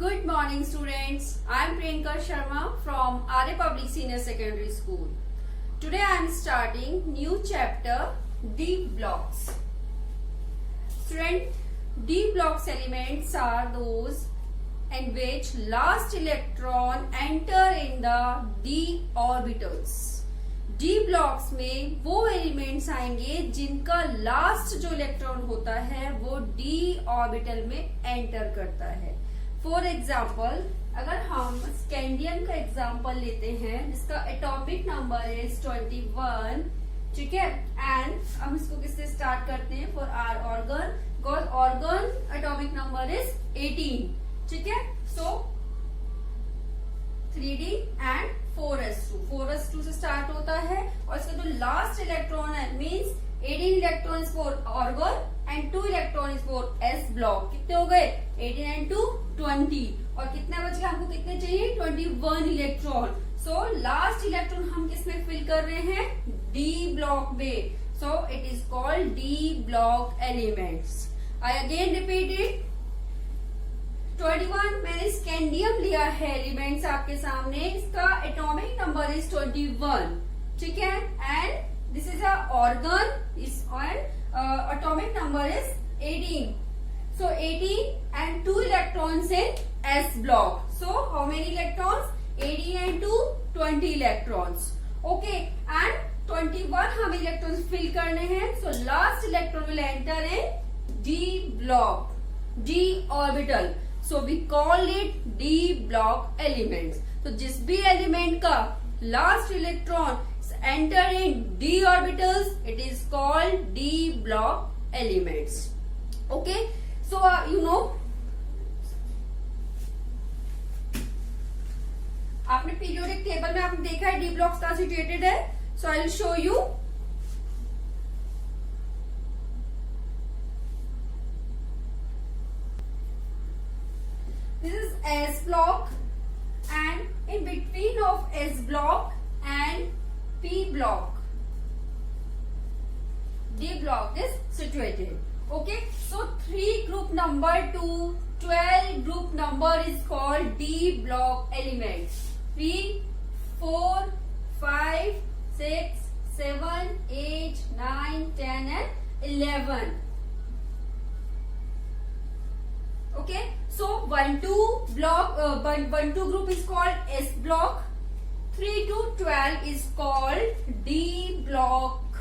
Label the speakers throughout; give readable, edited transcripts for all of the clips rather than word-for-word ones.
Speaker 1: Good morning students. I am Priyanka Sharma from RA Public Senior Secondary School. Today I am starting new chapter D blocks. Student, D blocks elements are those in which last electron enter in the d orbitals. D blocks में वो elements आएंगे जिनका last जो electron होता है वो d orbital में enter करता है. फॉर एग्जाम्पल अगर हम स्कैंडियम का एग्जाम्पल लेते हैं जिसका एटॉमिक नंबर इज 21, ठीक है, एंड हम इसको किससे स्टार्ट करते हैं for R argon, because argon atomic number is 18, ठीक है. सो 3d एंड 4s2 से स्टार्ट होता है और इसका जो लास्ट इलेक्ट्रॉन है means 18 electron for organ and 2 electron for s block. कितने हो गए? 18 एंड 2 20. और कितने बच गए? हमको कितने चाहिए? 21 इलेक्ट्रॉन. सो लास्ट इलेक्ट्रॉन हम किसमें फिल कर रहे हैं? d ब्लॉक में. सो it is called d block elements. I again repeat it. 21 मैंने स्कैंडियम लिया है एलिमेंट्स आपके सामने, इसका एटॉमिक नंबर इज 21, ठीक है, and this is a organ is atomic number is 18. So 18 and 2 electrons in s block. So how many electrons? 18 and 2 20 electrons. Okay, and 21 हम electrons fill करने हैं. So last electron will enter in d block, d orbital. So we call it d block elements. तो जिस भी element का last electron enter in d orbitals, it is called d block elements. Okay, so you know आपने periodic table में आपने देखा है d blocks कहाँ सिचुएटेड है. So I will show you. This is s block and in between of s block and P block, D block is situated. Okay, so 3 group number to 12 group number is called D block elements. 3, 4, 5, 6, 7, 8, 9, 10 and 11. Okay, so 1-2 block, 1-2 group is called S block. 3 to 12 is called D block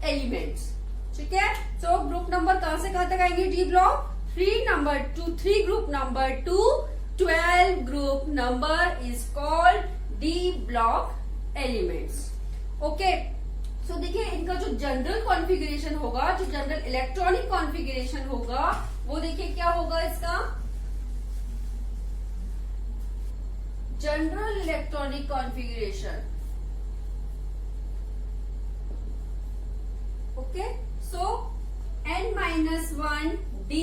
Speaker 1: elements. ठीक है. So group number कहां से कहां तक आएंगे? D block. 3 group number to 12 group number is called D block elements. Okay. So देखिए इनका जो जनरल कॉन्फ़िगरेशन होगा, जो जनरल इलेक्ट्रॉनिक कॉन्फ़िगरेशन होगा, वो देखिए क्या होगा इसका. General electronic configuration. Okay, so n-1 d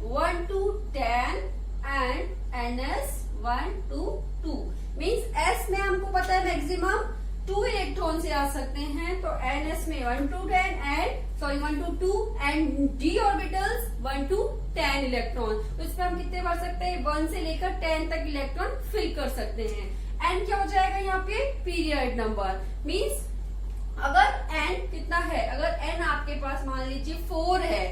Speaker 1: 1 to 10 and ns 1 to 2 means s में हमको पता है मैक्सिमम 2 इलेक्ट्रॉन से आ सकते हैं, तो ns में 1 to 10 1 to 2 and d orbitals 1 to 10 electron. तो इसमें हम कितने भर सकते हैं? 1 से लेकर 10 तक इलेक्ट्रॉन फिल कर सकते हैं. n क्या हो जाएगा यहाँ पे? Period number. मीन्स अगर n कितना है, अगर n आपके पास मान लीजिए 4 है,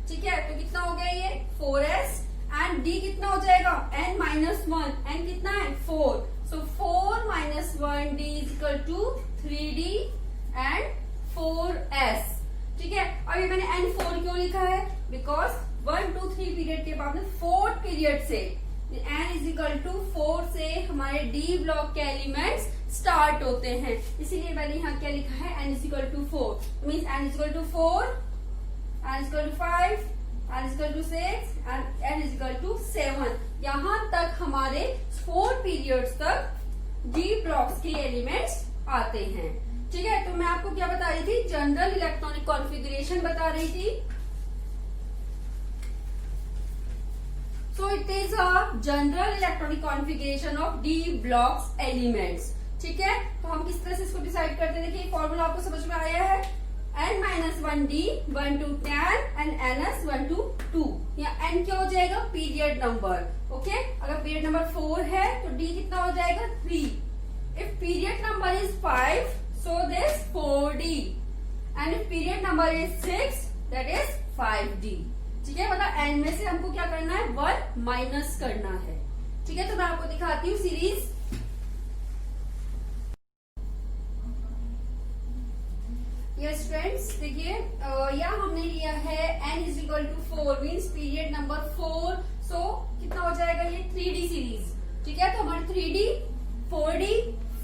Speaker 1: ठीक है, तो कितना हो गया ये 4s एंड d कितना हो जाएगा? n-1. n कितना है? 4. So 4 minus 1 d is equal to 3d and 4s. ठीक है. अब ये मैंने n4 क्यों लिखा है? बिकॉज 1, 2, 3 पीरियड के बाद में 4th पीरियड से n इज इक्वल टू 4 से हमारे d ब्लॉक के एलिमेंट्स स्टार्ट होते हैं, इसीलिए मैंने यहाँ क्या लिखा है? n is equal to 4 means n is equal to 4, n is equal to 5, n is equal to 6 and n is equal to 7. यहाँ तक हमारे 4 पीरियड्स तक d ब्लॉक्स के एलिमेंट्स आते हैं. ठीक है. तो मैं आपको क्या बता रही थी? जनरल इलेक्ट्रॉनिक कॉन्फ़िगरेशन बता रही थी. सो it is a general electronic configuration of d blocks elements. ठीक है. तो हम किस तरह से इसको डिसाइड करते हैं? देखिए फॉर्मूला आपको समझ में आया है. n-1d 1 to 10 and ns 1 to 2. या n क्या हो जाएगा? Period period number. ओके, अगर पीरियड नंबर 4 है तो डी कितना हो जाएगा 3. If period number is 5 so this 4D and if period number is 6 that is 5D. ठीक है, मतलब n में से हमको क्या करना है 1 माइनस करना है. ठीक है, तो मैं आपको दिखाती हूँ सीरीज. यस फ्रेंड्स, देखिए यहाँ हमने लिया है n is equal to 4 means period number 4. So कितना हो जाएगा ये 3D सीरीज. ठीक है, तो हमारी 3D 4D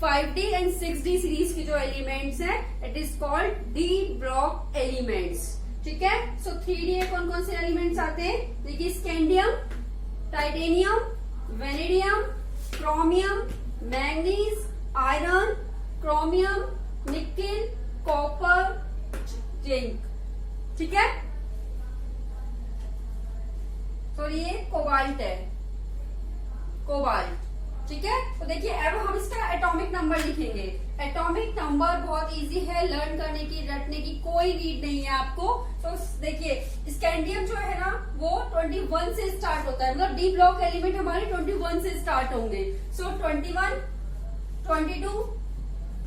Speaker 1: 5D and 6D series की जो एलिमेंट्स हैं it is called D block elements. ठीक है, सो 3D में कौन कौन से एलिमेंट्स आते हैं? देखिए scandium, titanium, vanadium, chromium, manganese, iron, chromium, nickel, copper, zinc. ठीक है, तो ये कोबाल्ट है, कोबाल्ट. ठीक है, तो देखिए अब हम इसका एटॉमिक नंबर लिखेंगे. एटॉमिक नंबर बहुत इजी है लर्न करने की, रटने की कोई नीड नहीं है आपको. तो देखिए स्कैंडियम जो है ना वो 21 से स्टार्ट होता है, मतलब डी ब्लॉक एलिमेंट हमारे 21 से स्टार्ट होंगे. सो 21, 22,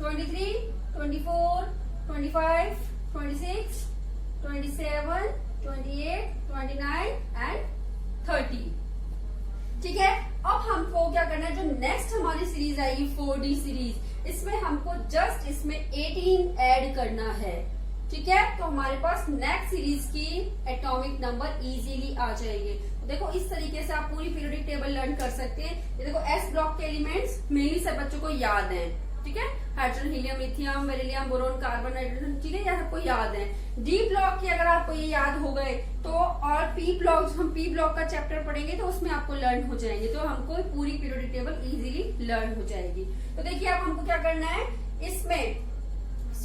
Speaker 1: 23, 24, 25, 26, 27, 28, 29 एंड 30. ठीक है, अब हमको क्या करना है, जो नेक्स्ट हमारी सीरीज आएगी 4D सीरीज, इसमें हमको जस्ट इसमें 18 ऐड करना है. ठीक है, तो हमारे पास नेक्स्ट सीरीज की एटॉमिक नंबर इजीली आ जाएंगे. तो देखो इस तरीके से आप पूरी पीरियोडिक टेबल लर्न कर सकते हैं. ये देखो एस ब्लॉक के एलिमेंट्स मेनली सब बच्चों को याद हैं. ठीक है, hydrogen, helium, lithium, beryllium, boron, carbon, nitrogen. ठीक है, ये सबको याद है. डी ब्लॉक की अगर आपको ये याद हो गए तो, और पी ब्लॉक, हम पी ब्लॉक का चैप्टर पढ़ेंगे तो उसमें आपको लर्न हो जाएंगे. तो हमको पूरी पीरियोडिक टेबल इजीली लर्न हो जाएगी. तो देखिए अब हमको क्या करना है, इसमें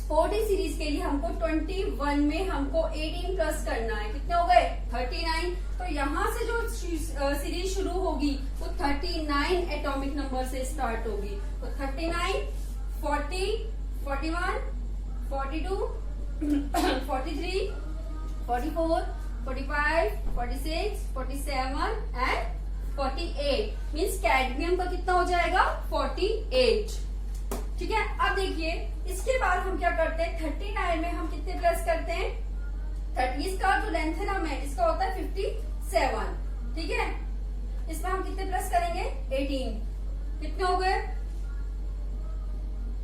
Speaker 1: 4D सीरीज के लिए हमको 21 में हमको 18 प्लस करना है. कितने हो गए 39. तो यहाँ से जो सीरीज शुरू होगी वो 39 एटॉमिक नंबर से स्टार्ट होगी. तो 39, 40, 41, 42, 43, 44, 45, 46, 47 एंड 48. मीन्स कैडमियम का कितना हो जाएगा 48. ठीक है, अब देखिए इसके बाद हम क्या करते हैं, 39 में हम कितने प्लस करते हैं 30. इसका जो लेंथेनम है इसका होता है 57. ठीक है, इसमें हम कितने प्लस करेंगे 18. कितने हो गए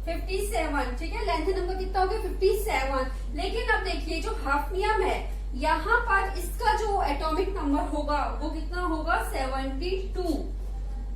Speaker 1: 57. ठीक है, लेंथेनम का कितना हो गया 57. लेकिन अब देखिए जो हाफनियम है यहाँ पर इसका जो एटॉमिक नंबर होगा वो कितना होगा 72.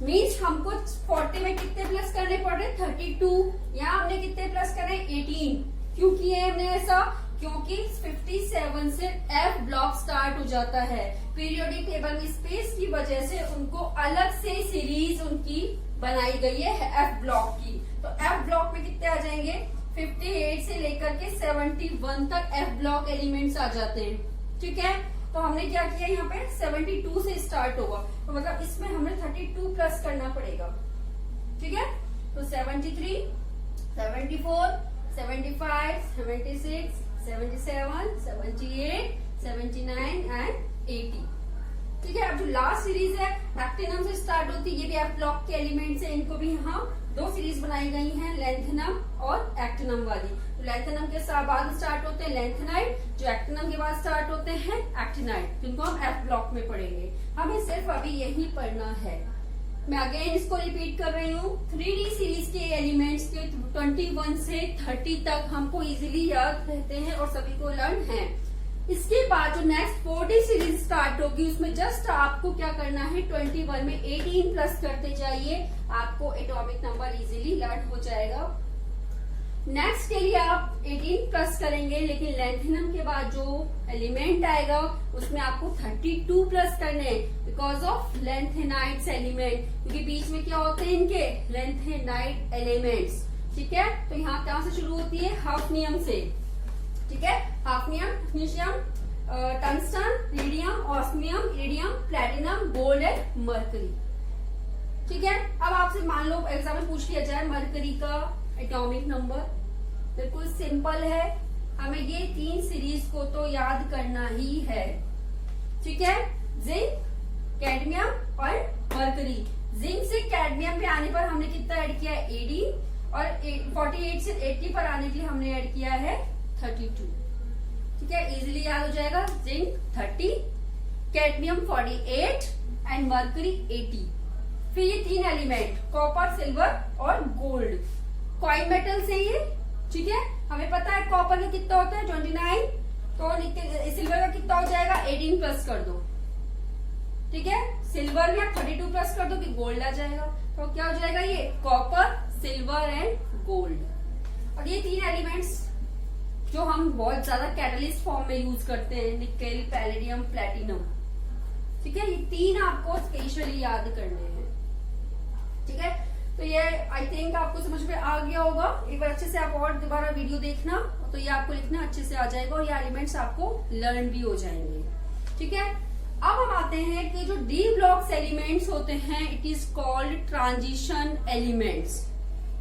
Speaker 1: मीन्स हमको 40 में कितने प्लस करने पड़ रहे 32. यहाँ हमने कितने प्लस करे 18. क्यों किए हमने ऐसा, क्योंकि 57 से एफ ब्लॉक स्टार्ट हो जाता है. पीरियोडिक टेबल में स्पेस की वजह से उनको अलग से सीरीज उनकी बनाई गई है एफ ब्लॉक की. तो एफ ब्लॉक में कितने आ जाएंगे 58 से लेकर के 71 तक एफ ब्लॉक एलिमेंट्स आ जाते हैं. ठीक है, तो हमने क्या किया यहाँ पे 72 से स्टार्ट होगा. तो मतलब इसमें हमें 32 प्लस करना पड़ेगा. ठीक है, तो 73, 74, 75, 76, 77, 78, 79 एंड 80. ठीक है, अब जो लास्ट सीरीज है एक्टिनम से स्टार्ट होती है, ये भी एफ ब्लॉक के एलिमेंट्स है. इनको भी यहाँ 2 सीरीज बनाई गई हैं, लेंथेनम और एक्टिनम वाली. तो लेंथेनम के बाद स्टार्ट होते हैं लेंथेनाइट, जो एक्टिनम के बाद स्टार्ट होते हैं एक्टिनाइट, जिनको हम एफ ब्लॉक में पढ़ेंगे. हमें सिर्फ अभी यही पढ़ना है. मैं अगेन इसको रिपीट कर रही हूँ. 3D सीरीज के एलिमेंट्स के 21 से 30 तक हमको इजीली याद रहते हैं और सभी को लर्न है. इसके बाद जो नेक्स्ट 4D सीरीज स्टार्ट होगी उसमें जस्ट आपको क्या करना है 21 में 18 प्लस करते जाइए, आपको एटॉमिक नंबर इजीली लर्न हो जाएगा. नेक्स्ट के लिए आप 18 प्लस करेंगे, लेकिन लेंथेनम के बाद जो एलिमेंट आएगा उसमें आपको 32 प्लस करने हैं बिकॉज ऑफ लेंथेनाइट्स एलिमेंट, क्योंकि बीच में क्या होते हैं इनके लेंथेनाइट एलिमेंट्स. ठीक है, तो यहाँ कहाँ से शुरू होती है हाफनियम से. ठीक है, hafnium, technetium, tungsten, radium, osmium, iridium, platinum, gold and mercury. ठीक है, अब आपसे मान लो एग्जाम में पूछ लिया जाए मरकरी का एटॉमिक नंबर, बिल्कुल सिंपल है. हमें ये 3 सीरीज को तो याद करना ही है. ठीक है, जिंक, कैडमियम मरकरी। जिंक से कैडमियम पे आने पर हमने कितना ऐड किया है 18 और 48 से 80 पर आने के लिए हमने ऐड किया है 32। ठीक है, इजीली याद हो जाएगा। Zinc 30, cadmium 48 and mercury 80। फिर ये तीन एलिमेंट कॉपर, सिल्वर और गोल्ड कॉइन मेटल से ये। ठीक है, हमें पता है कॉपर का कितना होता है 29, तो सिल्वर का कितना हो जाएगा 18 प्लस कर दो। ठीक है, सिल्वर में 32 प्लस कर दो कि गोल्ड आ जाएगा, तो क्या हो जाएगा ये कॉपर, सिल्वर एंड गोल्ड। और ये तीन एलिमेंट्स जो हम बहुत ज्यादा कैटलिस्ट फॉर्म में यूज करते हैं, निकेल, पैलेडियम, प्लेटिनम। ठीक है, ये तीन आपको स्पेशली याद करने हैं। ठीक है, तो ये आई थिंक आपको समझ में आ गया होगा। एक बार अच्छे से आप और दोबारा वीडियो देखना, तो ये आपको लिखना अच्छे से आ जाएगा और ये एलिमेंट्स आपको लर्न भी हो जाएंगे। ठीक है, अब हम आते हैं कि जो डी ब्लॉक्स एलिमेंट्स होते हैं, it is called transition elements.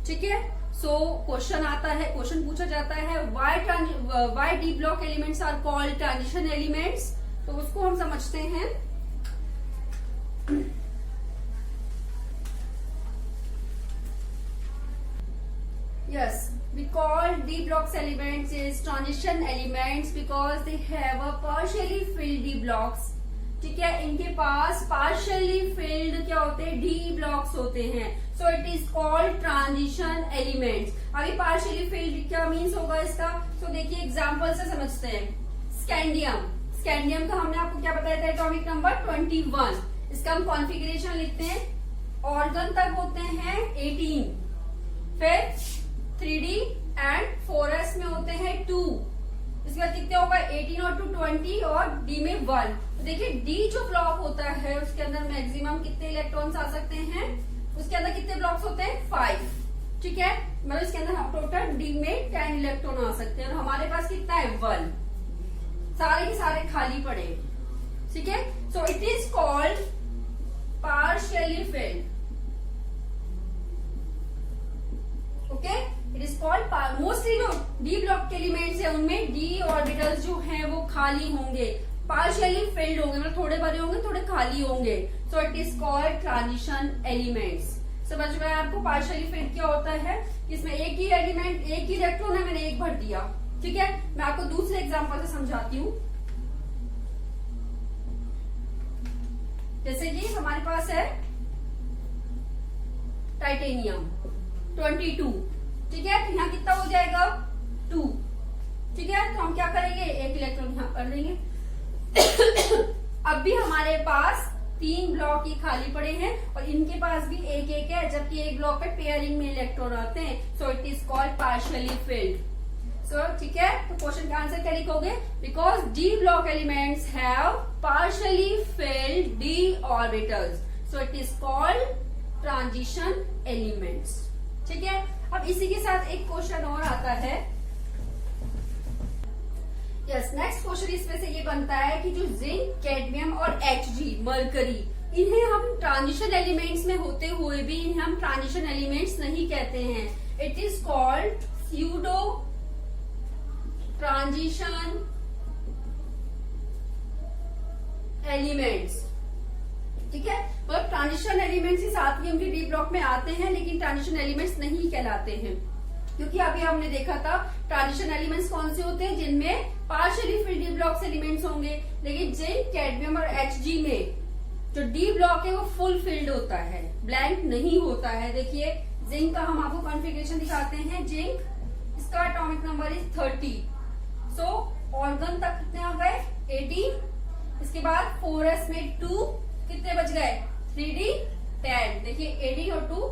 Speaker 1: ठीक है, सो क्वेश्चन आता है, क्वेश्चन पूछा जाता है why D block elements are called transition elements. तो उसको हम समझते हैं। Yes, we call D blocks elements is transition elements because they have a partially filled D blocks. ठीक है, इनके पास partially filled क्या होते हैं D blocks होते हैं, so it is called transition elements. अभी partially filled क्या मीन्स होगा इसका, तो देखिए एग्जाम्पल से समझते हैं। स्कैंडियम, स्कैंडियम का हमने आपको क्या बताया था एटॉमिक नंबर 21। इसका हम कॉन्फ़िगरेशन लिखते हैं, ऑर्गन तक होते हैं 18, फिर 3D एंड 4s में होते हैं 2। इसके बाद कितने होगा 18 और 2 20 और D में 1। तो देखिए D जो ब्लॉक होता है उसके अंदर मैक्सिमम कितने इलेक्ट्रॉन्स आ सकते हैं, उसके अंदर कितने ब्लॉक्स होते हैं 5। ठीक है, मतलब इसके अंदर टोटल D में 10 इलेक्ट्रॉन आ सकते हैं और हमारे पास कितना है 1। सारे के सारे खाली पड़े। ठीक है, सो it is called partially field. Okay, it is called mostly जो डी ब्लॉक के एलिमेंट्स है उनमें डी ऑर्बिटल्स जो हैं वो खाली होंगे, पार्शियली फिल्ड होंगे, मतलब थोड़े भरे होंगे, थोड़े खाली होंगे। सो it is called transition elements. समझ में आया आपको पार्शियली फिल्ड क्या होता है? इसमें एक ही एलिमेंट, एक ही इलेक्ट्रॉन है, मैंने एक भर दिया। ठीक है, मैं आपको दूसरे एग्जांपल से समझाती हूँ। जैसे कि हमारे पास है टाइटेनियम 22। ठीक है, तो यहाँ कितना हो जाएगा 2। ठीक है, तो हम क्या करेंगे, एक इलेक्ट्रॉन यहाँ कर देंगे। अब भी हमारे पास 3 ब्लॉक ही खाली पड़े हैं और इनके पास भी एक एक है, जबकि एक ब्लॉक पे पेयरिंग में इलेक्ट्रॉन आते हैं। So it is called partially filled. So ठीक है, तो क्वेश्चन का आंसर क्या लिखोगे, because d block elements have partially filled d orbitals, so it is called transition elements. ठीक है, अब इसी के साथ एक क्वेश्चन और आता है। यस, नेक्स्ट क्वेश्चन इसमें से ये बनता है कि जो जिंक, कैडमियम और Hg, मरकरी, इन्हें हम ट्रांजिशन एलिमेंट्स में होते हुए भी इन्हें हम ट्रांजिशन एलिमेंट्स नहीं कहते हैं। It is called pseudo transition elements. ठीक है, मतलब ट्रांजिशन एलिमेंट्स ही साथ में उनके डी ब्लॉक में आते हैं, लेकिन ट्रांजिशन एलिमेंट्स नहीं कहलाते हैं, क्योंकि अभी हमने देखा था ट्रांजिशन एलिमेंट्स कौन से होते हैं, जिनमें partially filled D blocks elements होंगे, लेकिन जिंक, कैडमियम और Hg में जो डी ब्लॉक है वो फुल फिल्ड होता है, ब्लैंक नहीं होता है। देखिए जिंक का हम आपको कॉन्फ़िगरेशन दिखाते हैं। जिंक, इसका atomic number is 30। So organ तक कितने आ गए 18। इसके बाद 4s में 2 कितने बच गए 3D 10। देखिए 18 और 2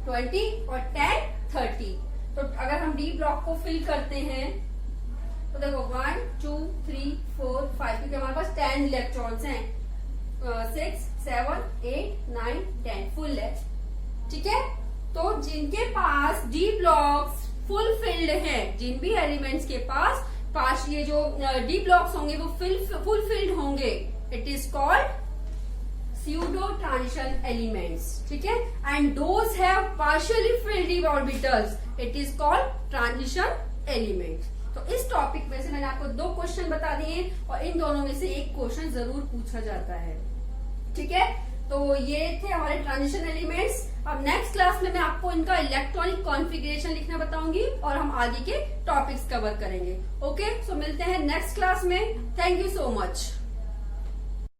Speaker 1: 20 और 10 30। तो अगर हम डी ब्लॉक को फिल करते हैं तो देखो 1 2 3 4 5, क्योंकि हमारे पास 10 इलेक्ट्रॉन्स हैं, 6 7 8 9 10 फुल है। ठीक है, तो जिनके पास डी ब्लॉक्स फुल फिल्ड है, जिन भी एलिमेंट्स के पास ये जो डी ब्लॉक्स होंगे वो फुल फिल्ड होंगे, it is called pseudo transition elements. ठीक है, and those have partially filled d orbitals, it is called transition elements. तो इस टॉपिक में से मैंने आपको 2 क्वेश्चन बता दिए और इन दोनों में से एक क्वेश्चन जरूर पूछा जाता है। ठीक है, तो ये थे हमारे ट्रांजिशन एलिमेंट्स। अब नेक्स्ट क्लास में मैं आपको इनका इलेक्ट्रॉनिक कॉन्फ़िगरेशन लिखना बताऊंगी और हम आगे के टॉपिक्स कवर करेंगे। ओके, सो मिलते हैं नेक्स्ट क्लास में। Thank you so much.